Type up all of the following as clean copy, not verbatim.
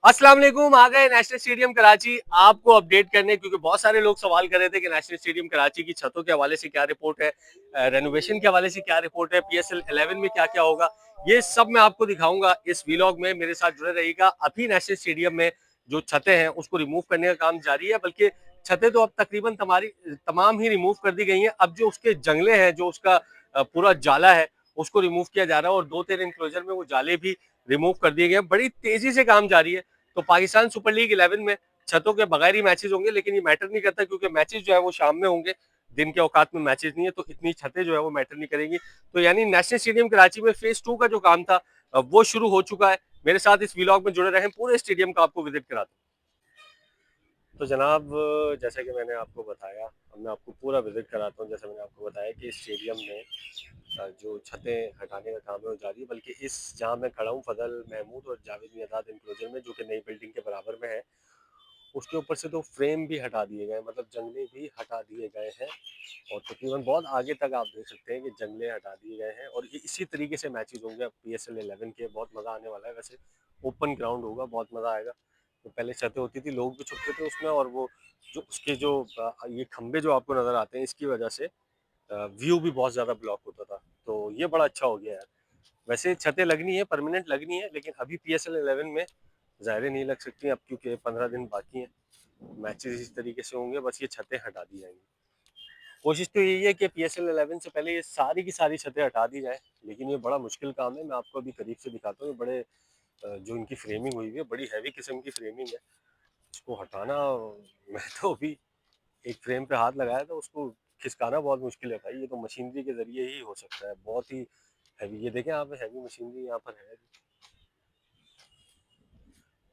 अस्सलाम वालेकुम। आ गए नेशनल स्टेडियम कराची आपको अपडेट करने, क्योंकि बहुत सारे लोग सवाल कर रहे थे कि नेशनल स्टेडियम कराची की छतों के हवाले से क्या रिपोर्ट है, रेनोवेशन के हवाले से क्या रिपोर्ट है, पीएसएल 11 में क्या क्या होगा। ये सब मैं आपको दिखाऊंगा इस वीलॉग में, मेरे साथ जुड़े रहिएगा। अभी नेशनल स्टेडियम में जो छतें हैं उसको रिमूव करने का काम जारी है, बल्कि छतें तो अब तकरीबन तमाम ही रिमूव कर दी गई हैं। अब जो उसके जंगले हैं, जो उसका पूरा जाला है, उसको रिमूव किया जा रहा है और 2-3 इंक्लोजर में वो जाले भी रिमूव कर दिए गए हैं। बड़ी तेजी से काम जारी है। तो पाकिस्तान सुपर लीग 11 में छतों के बगैर ही मैचेस होंगे, लेकिन ये मैटर नहीं करता क्योंकि मैचेस जो है वो शाम में होंगे, दिन के औकात में मैचेस नहीं है, तो इतनी छतें जो है वो मैटर नहीं करेंगी। तो यानी नेशनल स्टेडियम कराची में फेज 2 का जो काम था वो शुरू हो चुका है। मेरे साथ इस व्लॉग में जुड़े रहें, पूरे स्टेडियम का आपको विजिट कराता हूं। तो जनाब, जैसा कि मैंने आपको बताया, अब मैं आपको पूरा विजिट कराता हूँ। जैसे मैंने आपको बताया कि स्टेडियम में जो छतें हटाने का काम है वो जारी है, बल्कि इस जहाँ मैं खड़ा हूँ फजल महमूद और जावेद मियादाद इंक्लोजर में, जो कि नई बिल्डिंग के बराबर में है, उसके ऊपर से तो फ्रेम भी हटा दिए गए, मतलब जंगले भी हटा दिए गए हैं। और तकरीबन बहुत आगे तक आप देख सकते हैं कि जंगले हटा दिए गए हैं। और इसी तरीके से मैचेस होंगे अब पीएसएल 11 के। बहुत मज़ा आने वाला है। वैसे ओपन ग्राउंड होगा, बहुत मज़ा आएगा। तो पहले छतें होती थी, लोग भी छुपते थे उसमें, और वो जो उसके जो ये खंबे जो आपको नज़र आते हैं, इसकी वजह से व्यू भी बहुत ज़्यादा ब्लॉक होता था। तो ये बड़ा अच्छा हो गया यार। वैसे छतें लगनी है, परमानेंट लगनी है, लेकिन अभी पीएसएल 11 में ज़ाहिर नहीं लग सकती अब, क्योंकि 15 दिन बाकी हैं। मैचेस इस तरीके से होंगे, बस ये छतें हटा दी जाएंगी। कोशिश तो यही है कि पीएसएल 11 से पहले ये सारी की सारी छतें हटा दी जाए, लेकिन ये बड़ा मुश्किल काम है। मैं आपको अभी करीब से दिखाता हूँ। ये बड़े जो इनकी फ्रेमिंग हुई है, बड़ी हैवी किस्म की फ्रेमिंग है। इसको हटाना, मैं तो अभी एक फ्रेम पे हाथ लगाया था, उसको खिसकाना बहुत मुश्किल है भाई। ये तो मशीनरी के जरिए ही हो सकता है, बहुत ही हैवी। ये देखें आप, हैवी मशीनरी यहाँ पर है।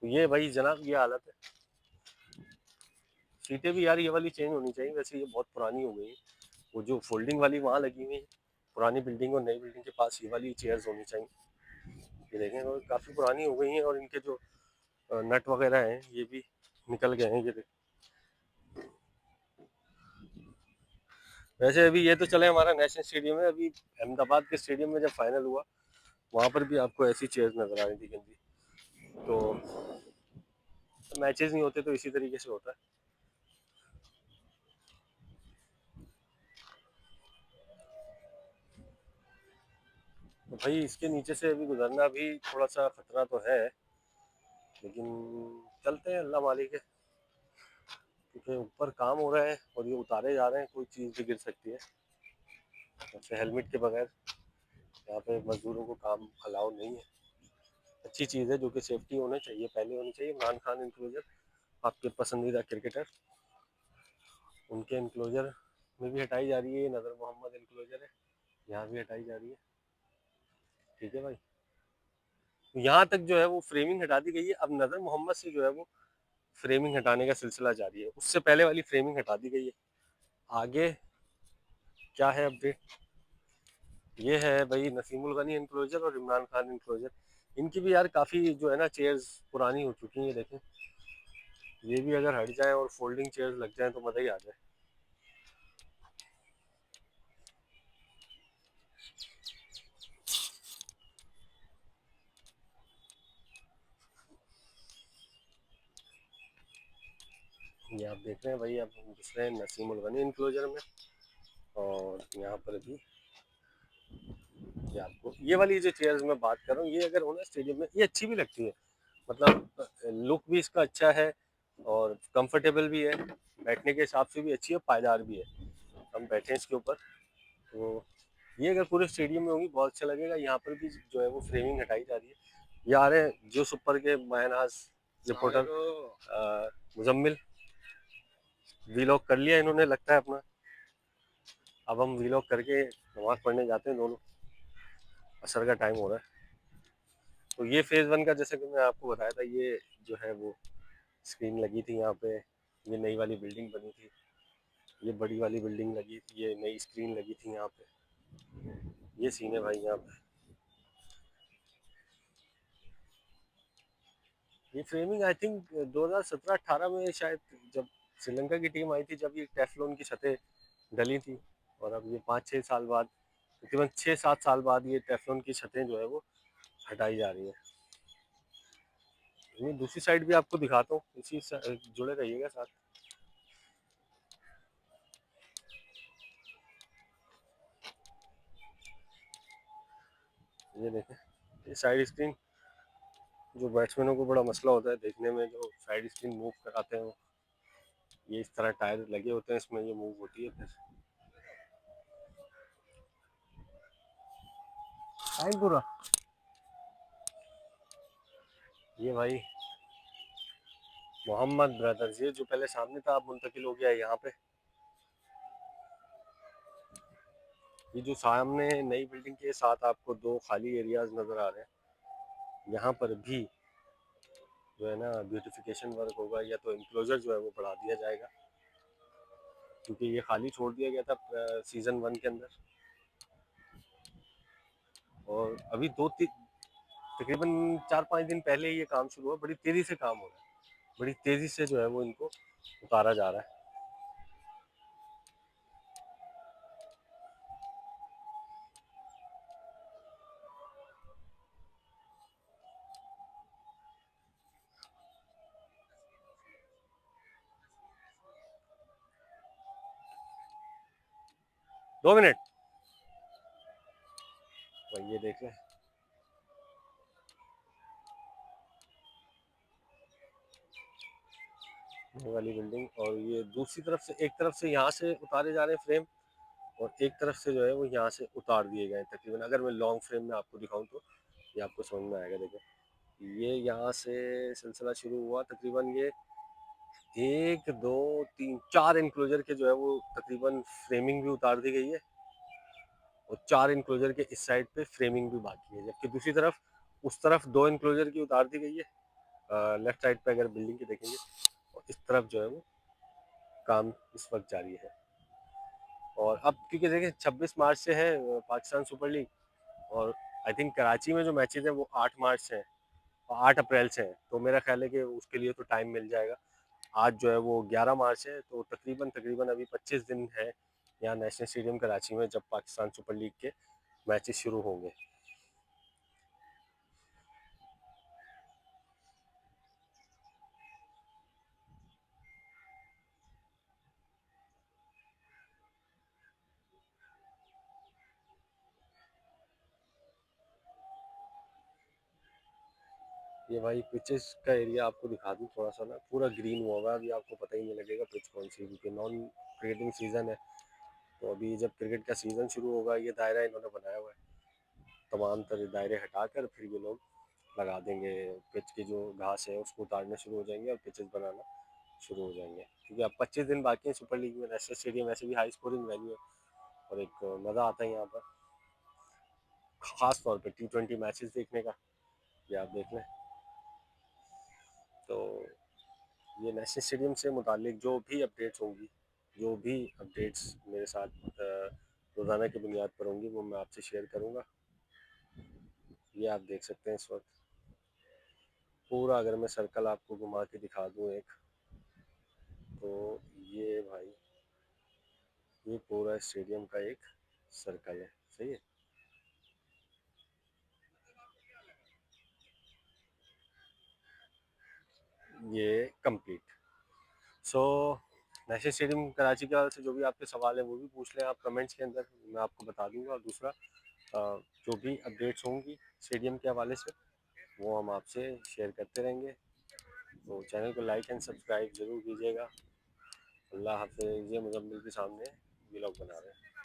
तो ये भाई जनाब, ये हालत है। सीटें भी यार ये वाली चेंज होनी चाहिए, वैसे ये बहुत पुरानी हो गई है। वो जो फोल्डिंग वाली वहाँ लगी हुई है पुरानी बिल्डिंग और नई बिल्डिंग के पास, ये वाली चेयर्स होनी चाहिए। ये देखें, और काफ़ी पुरानी हो गई हैं, और इनके जो नट वगैरह हैं ये भी निकल गए हैं। ये देखें। वैसे अभी ये तो चले हमारा नेशनल स्टेडियम है, अभी अहमदाबाद के स्टेडियम में जब फाइनल हुआ, वहाँ पर भी आपको ऐसी चेयर्स नजर आ रही थी गंदी। तो मैचेस नहीं होते तो इसी तरीके से होता है। तो भाई इसके नीचे से अभी गुजरना भी थोड़ा सा खतरा तो है, लेकिन चलते हैं, अल्लाह मालिक है। क्योंकि ऊपर काम हो रहा है और ये उतारे जा रहे हैं, कोई चीज़ भी गिर सकती है। वैसे हेलमेट के बगैर यहाँ पे मजदूरों को काम अलाउ नहीं है। अच्छी चीज़ है, जो कि सेफ्टी होना चाहिए, पहले होनी चाहिए। इमरान खान इंक्लोजर, आपके पसंदीदा क्रिकेटर, उनके इंक्लोजर में भी हटाई जा रही है। ये नज़र मोहम्मद इंक्लोजर है, यहाँ भी हटाई जा रही है। ठीक है भाई। तो यहाँ तक जो है वो फ्रेमिंग हटा दी गई है। अब नज़र मोहम्मद से जो है वो फ्रेमिंग हटाने का सिलसिला जारी है। उससे पहले वाली फ्रेमिंग हटा दी गई है। आगे क्या है अपडेट, ये है भाई नसीमुल गनी इंक्लोजर और इमरान खान इंक्लोजर। इनकी भी यार काफ़ी जो है ना चेयर्स पुरानी हो चुकी हैं। देखें, ये भी अगर हट जाए और फोल्डिंग चेयर्स लग जाए तो मज़ा ही आ जाए। ये आप देख रहे हैं भाई, अब हम घुस रहे हैं नसीमुल गनी इंक्लोजर में। और यहाँ पर भी ये आपको ये वाली जो चेयर्स मैं बात कर रहा हूँ, ये अगर हो ना स्टेडियम में, ये अच्छी भी लगती है। मतलब लुक भी इसका अच्छा है और कंफर्टेबल भी है, बैठने के हिसाब से भी अच्छी है, पायदार भी है। हम बैठे हैं इसके ऊपर, तो ये अगर पूरे स्टेडियम में होंगी बहुत अच्छा लगेगा। यहाँ पर भी जो है वो फ्रेमिंग हटाई जा रही है। ये आ रहे हैं जो सुपर के मायनाज रिपोर्टर मुजम्मिल। वीलॉग कर लिया इन्होंने लगता है अपना। अब हम वीलॉग करके नमाज पढ़ने जाते हैं दोनों, असर का टाइम हो रहा है। तो ये फेज़ 1 का, जैसे कि मैं आपको बताया था, ये जो है वो स्क्रीन लगी थी यहाँ पे। ये नई वाली बिल्डिंग बनी थी, ये बड़ी वाली बिल्डिंग लगी थी, ये नई स्क्रीन लगी थी यहाँ पे। ये सीन है भाई यहाँ पे। ये फ्रेमिंग आई थिंक 2017-18 में शायद, जब श्रीलंका की टीम आई थी, जब ये टेफ्लॉन की छतें डली थी। और अब ये 5-6 साल बाद, तकरीबन 6-7 साल बाद, ये टेफ्लॉन की छतें जो है वो हटाई जा रही है। मैं दूसरी साइड भी आपको दिखाता हूँ, इसी जुड़े रहिएगा साथ। ये देखें, ये साइड स्क्रीन, जो बैट्समैनों को बड़ा मसला होता है देखने में, जो साइड स्क्रीन मूव कराते हैं, ये इस तरह टायर लगे होते हैं इसमें, ये मूव होती है फिर। पूरा ये भाई मोहम्मद ब्रदर्स, ये जो पहले सामने था अब मुंतकिल हो गया है यहाँ पे। ये जो सामने नई बिल्डिंग के साथ आपको दो खाली एरियाज नजर आ रहे हैं, यहाँ पर भी जो है ना ब्यूटिफिकेशन वर्क होगा, या तो इंक्लोजर जो है वो बढ़ा दिया जाएगा, क्योंकि ये खाली छोड़ दिया गया था सीजन 1 के अंदर। और अभी तकरीबन 4-5 दिन पहले ही ये काम शुरू हुआ, बड़ी तेजी से काम हो रहा है, बड़ी तेजी से जो है वो इनको उतारा जा रहा है। 2 मिनट, तो ये देख लें, ये वाली बिल्डिंग, और ये दूसरी तरफ से, एक तरफ से यहाँ से उतारे जा रहे हैं फ्रेम, और एक तरफ से जो है वो यहाँ से उतार दिए गए तकरीबन। अगर मैं लॉन्ग फ्रेम में आपको दिखाऊं तो ये आपको समझ में आएगा। देखो, ये यहाँ से सिलसिला शुरू हुआ, तकरीबन ये 1 2 3 4 इनक्लोजर के जो है वो तकरीबन फ्रेमिंग भी उतार दी गई है, और 4 इनक्लोजर के इस साइड पे फ्रेमिंग भी बाकी है, जबकि दूसरी तरफ उस तरफ 2 इनक्लोजर की उतार दी गई है लेफ्ट साइड पे अगर बिल्डिंग की देखेंगे, और इस तरफ जो है वो काम इस वक्त जारी है। और अब क्योंकि देखिए 26 मार्च से है पाकिस्तान सुपर लीग, और आई थिंक कराची में जो मैचेस हैं वो 8 मार्च से हैं और 8 अप्रैल से हैं, तो मेरा ख्याल है कि उसके लिए तो टाइम मिल जाएगा। आज जो है वो 11 मार्च है, तो तकरीबन तकरीबन अभी 25 दिन है यहाँ नेशनल स्टेडियम कराची में, जब पाकिस्तान सुपर लीग के मैचेस शुरू होंगे। ये भाई पिचेस का एरिया आपको दिखा दूँ थोड़ा सा ना, पूरा ग्रीन हुआ हुआ है, अभी आपको पता ही नहीं लगेगा पिच कौन सी, क्योंकि नॉन क्रिकेटिंग सीजन है। तो अभी जब क्रिकेट का सीजन शुरू होगा, ये दायरा इन्होंने बनाया हुआ है, तमाम तरह दायरे हटाकर फिर ये लोग लगा देंगे, पिच की जो घास है उसको उतारना शुरू हो जाएंगे और पिचेस बनाना शुरू हो जाएंगे, क्योंकि अब 25 दिन बाकी हैं सुपर लीग में। नेशनल स्टेडियम वैसे भी हाई स्कोरिंग वेन्यू है, और एक मज़ा आता है यहाँ पर, खास तौर पे T20 मैचेस देखने का, ये आप देख लें। तो ये नेशनल स्टेडियम से मुतालिक जो भी अपडेट्स होंगी, जो भी अपडेट्स मेरे साथ रोज़ाना की बुनियाद पर होंगी, वो मैं आपसे शेयर करूँगा। ये आप देख सकते हैं इस वक्त पूरा, अगर मैं सर्कल आपको घुमा के दिखा दूँ एक, तो ये भाई ये पूरा स्टेडियम का एक सर्कल है, सही है। ये complete. So national stadium Karachi के हवाले से जो भी आपके सवाल हैं वो भी पूछ लें आप कमेंट्स के अंदर, मैं आपको बता दूंगा। और दूसरा जो भी अपडेट्स होंगी स्टेडियम के हवाले से वो हम आपसे शेयर करते रहेंगे। तो चैनल को लाइक एंड सब्सक्राइब ज़रूर कीजिएगा। अल्लाह हाफिज़। ये मुजम्मिल के सामने व्लॉग बना रहे हैं।